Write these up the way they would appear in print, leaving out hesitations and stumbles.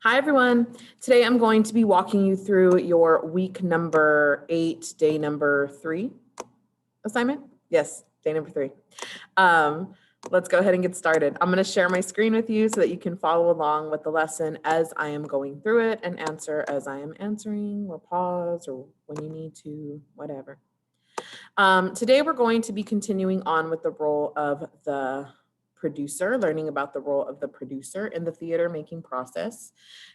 Hi, everyone. Today I'm going to be walking you through your week number 8, day number 3 assignment. Yes, day number 3. Let's go ahead and get started. I'm going to share my screen with you so that you can follow along with the lesson as I am going through it and answer as I am answering, or pause, or when you need to, whatever. Today we're going to be continuing on with the role of the producer, learning about the role of the producer in the theater making process.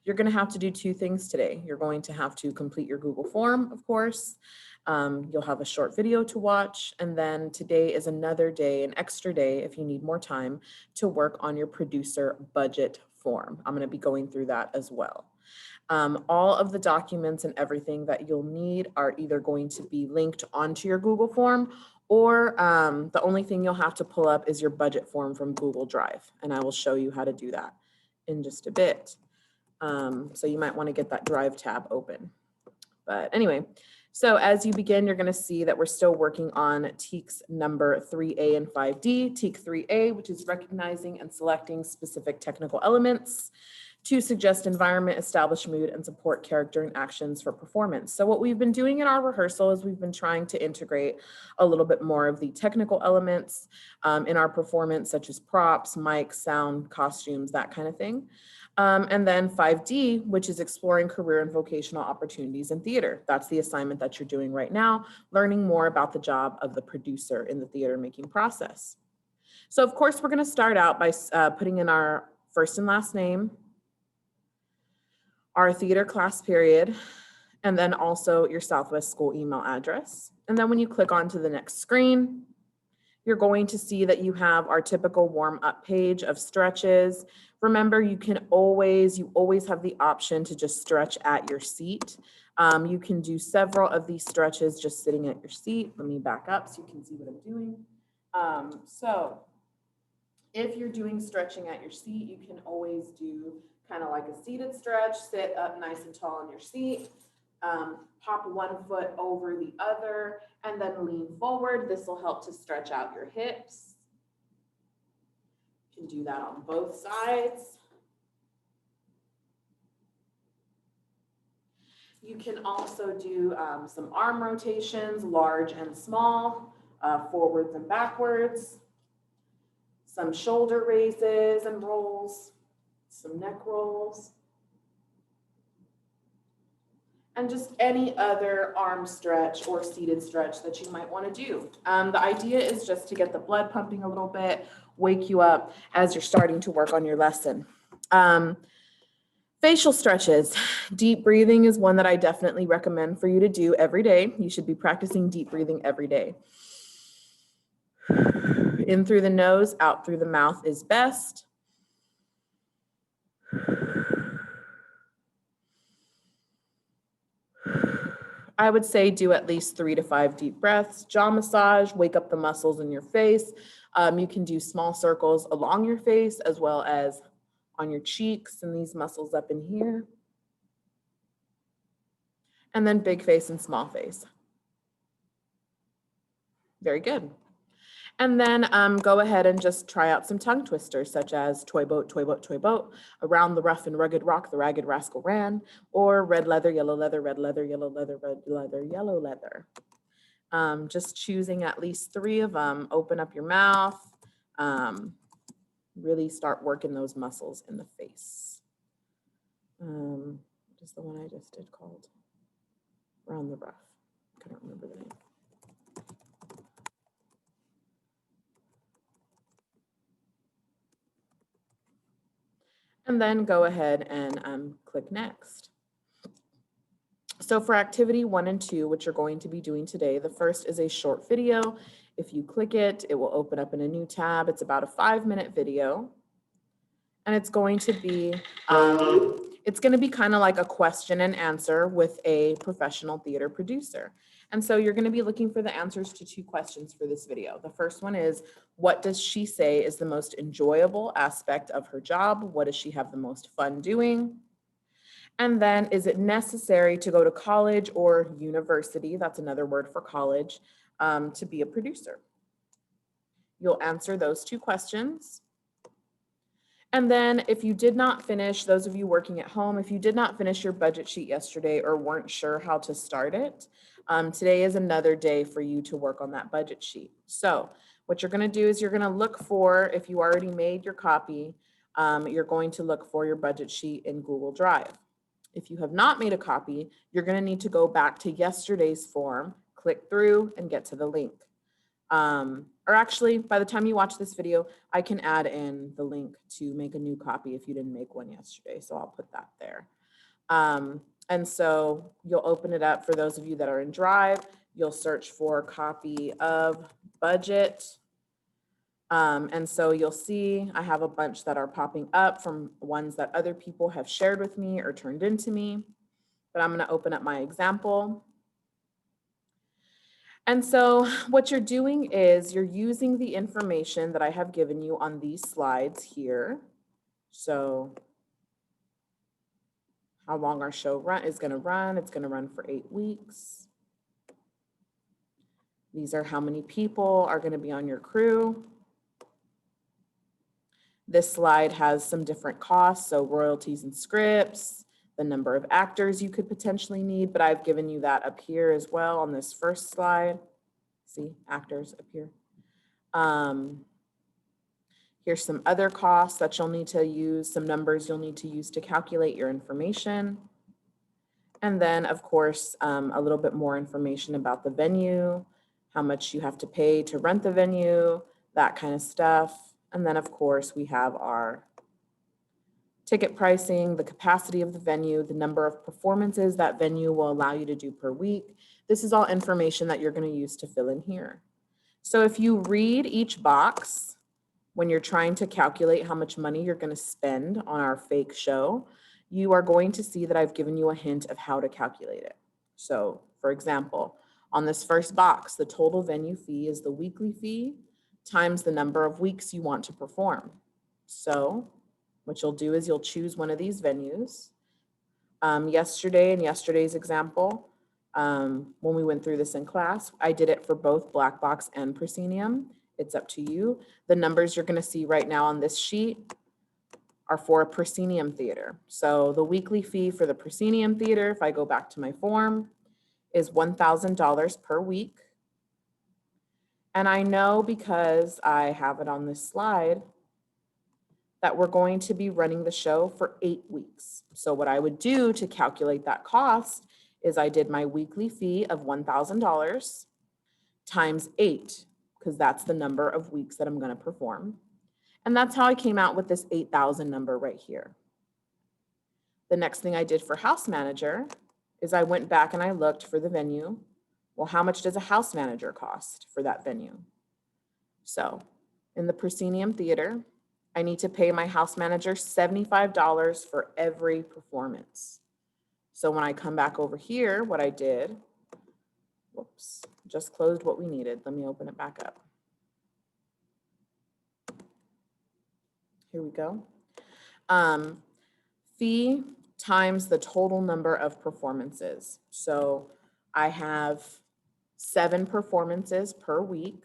You're going to have to do 2 things today. You're going to have to complete your Google form, of course. You'll have a short video to watch, and then today is another day, an extra day, if you need more time, to work on your producer budget form. I'm going to be going through that as well. All of the documents and everything that you'll need are either going to be linked onto your Google form, or the only thing you'll have to pull up is your budget form from Google Drive, and I will show you how to do that in just a bit. So you might want to get that Drive tab open. But anyway, so as you begin, you're going to see that we're still working on TEKS number 3A and 5D. TEK 3A, which is recognizing and selecting specific technical elements to suggest environment, establish mood, and support character and actions for performance. So what we've been doing in our rehearsal is we've been trying to integrate a little bit more of the technical elements in our performance, such as props, mics, sound, costumes, that kind of thing. And then 5D, which is exploring career and vocational opportunities in theater. That's the assignment that you're doing right now, learning more about the job of the producer in the theater making process. So of course, we're gonna start out by putting in our first and last name, our theater class period, and then also your Southwest School email address. And then when you click onto the next screen, you're going to see that you have our typical warm-up page of stretches. Remember, you always have the option to just stretch at your seat. You can do several of these stretches just sitting at your seat. Let me back up so you can see what I'm doing. So if you're doing stretching at your seat, you can always do kind of like a seated stretch, sit up nice and tall on your seat, pop one foot over the other, and then lean forward. This will help to stretch out your hips. You can do that on both sides. You can also do some arm rotations, large and small, forwards and backwards, some shoulder raises and rolls, some neck rolls, and just any other arm stretch or seated stretch that you might want to do. The idea is just to get the blood pumping a little bit, wake you up as you're starting to work on your lesson. Facial stretches. Deep breathing is one that I definitely recommend for you to do every day. You should be practicing deep breathing every day. In through the nose, out through the mouth is best. I would say do at least 3 to 5 deep breaths. Jaw massage, wake up the muscles in your face. You can do small circles along your face as well as on your cheeks and these muscles up in here. And then big face and small face. Very good. And then go ahead and just try out some tongue twisters, such as toy boat, toy boat, toy boat, around the rough and rugged rock, the ragged rascal ran, or red leather, yellow leather, red leather, yellow leather, red leather, yellow leather. Just choosing at least 3 of them. Open up your mouth. Really start working those muscles in the face. What is the one I just did called? Around the rough. I don't remember the name. And then go ahead and click next. So for activity 1 and 2, which you're going to be doing today, the first is a short video. If you click it, it will open up in a new tab. It's about a 5-minute video. And it's going to be kind of like a question and answer with a professional theater producer. And so you're going to be looking for the answers to 2 questions for this video. The first one is, what does she say is the most enjoyable aspect of her job? What does she have the most fun doing? And then, is it necessary to go to college or university? That's another word for college, to be a producer. You'll answer those 2 questions. And then if you did not finish, those of you working at home, if you did not finish your budget sheet yesterday or weren't sure how to start it, today is another day for you to work on that budget sheet. So what you're going to do is you're going to look for, if you already made your copy, you're going to look for your budget sheet in Google Drive. If you have not made a copy, you're going to need to go back to yesterday's form, click through, and get to the link. Or actually, by the time you watch this video, I can add in the link to make a new copy if you didn't make one yesterday. So I'll put that there. And so you'll open it up for those of you that are in Drive. You'll search for copy of budget. And so you'll see I have a bunch that are popping up from ones that other people have shared with me or turned into me. But I'm going to open up my example. And so what you're doing is you're using the information that I have given you on these slides here. So how long our show is going to run. It's going to run for 8 weeks. These are how many people are going to be on your crew. This slide has some different costs, so royalties and scripts, the number of actors you could potentially need, but I've given you that up here as well on this first slide. See, actors up here. Here's some other costs that you'll need to use, some numbers you'll need to use to calculate your information. And then, of course, a little bit more information about the venue, how much you have to pay to rent the venue, that kind of stuff. And then, of course, we have our ticket pricing, the capacity of the venue, the number of performances that venue will allow you to do per week. This is all information that you're going to use to fill in here. So if you read each box when you're trying to calculate how much money you're going to spend on our fake show, you are going to see that I've given you a hint of how to calculate it. So, for example, on this first box, the total venue fee is the weekly fee times the number of weeks you want to perform. So what you'll do is you'll choose one of these venues. Yesterday, in yesterday's example, when we went through this in class, I did it for both Black Box and Proscenium. It's up to you. The numbers you're going to see right now on this sheet are for a Proscenium theater. So the weekly fee for the Proscenium theater, if I go back to my form, is $1,000 per week. And I know because I have it on this slide that we're going to be running the show for 8 weeks. So what I would do to calculate that cost is I did my weekly fee of $1,000 times 8, because that's the number of weeks that I'm going to perform. And that's how I came out with this 8,000 number right here. The next thing I did for house manager is I went back and I looked for the venue. Well, how much does a house manager cost for that venue? So in the Proscenium Theater, I need to pay my house manager $75 for every performance. So when I come back over here, what I did, whoops, just closed what we needed. Let me open it back up. Here we go. Fee times the total number of performances. So I have 7 performances per week,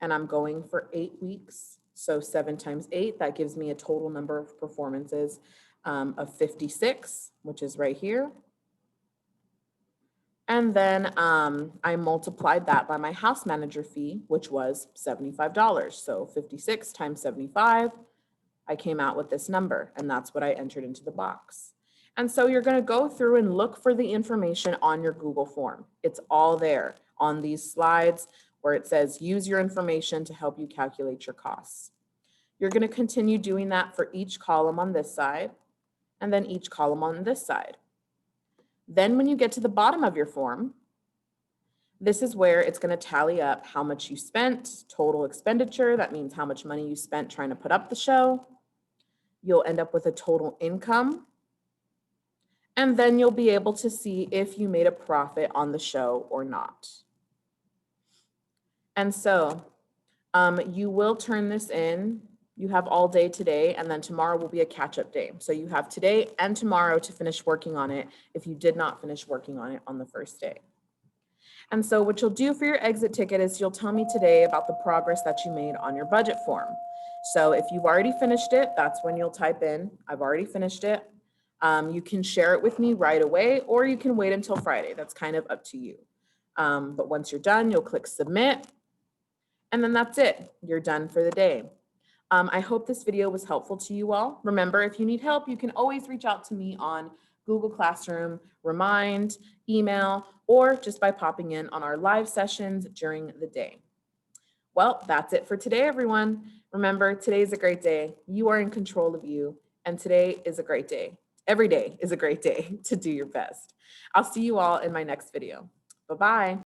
and I'm going for 8 weeks. So 7 times 8, that gives me a total number of performances of 56, which is right here. And then I multiplied that by my house manager fee, which was $75. So 56 times 75, I came out with this number, and that's what I entered into the box. And so you're going to go through and look for the information on your Google form. It's all there on these slides where it says use your information to help you calculate your costs. You're going to continue doing that for each column on this side and then each column on this side. Then when you get to the bottom of your form, this is where it's going to tally up how much you spent, total expenditure. That means how much money you spent trying to put up the show. You'll end up with a total income. And then you'll be able to see if you made a profit on the show or not. And so you will turn this in. You have all day today, and then tomorrow will be a catch-up day. So you have today and tomorrow to finish working on it if you did not finish working on it on the first day. And so what you'll do for your exit ticket is you'll tell me today about the progress that you made on your budget form. So if you've already finished it, that's when you'll type in, I've already finished it. You can share it with me right away, or you can wait until Friday. That's kind of up to you. But once you're done, you'll click submit, and then that's it. You're done for the day. I hope this video was helpful to you all. Remember, if you need help, you can always reach out to me on Google Classroom, Remind, email, or just by popping in on our live sessions during the day. Well, that's it for today, everyone. Remember, today's a great day. You are in control of you, and today is a great day. Every day is a great day to do your best. I'll see you all in my next video. Bye-bye.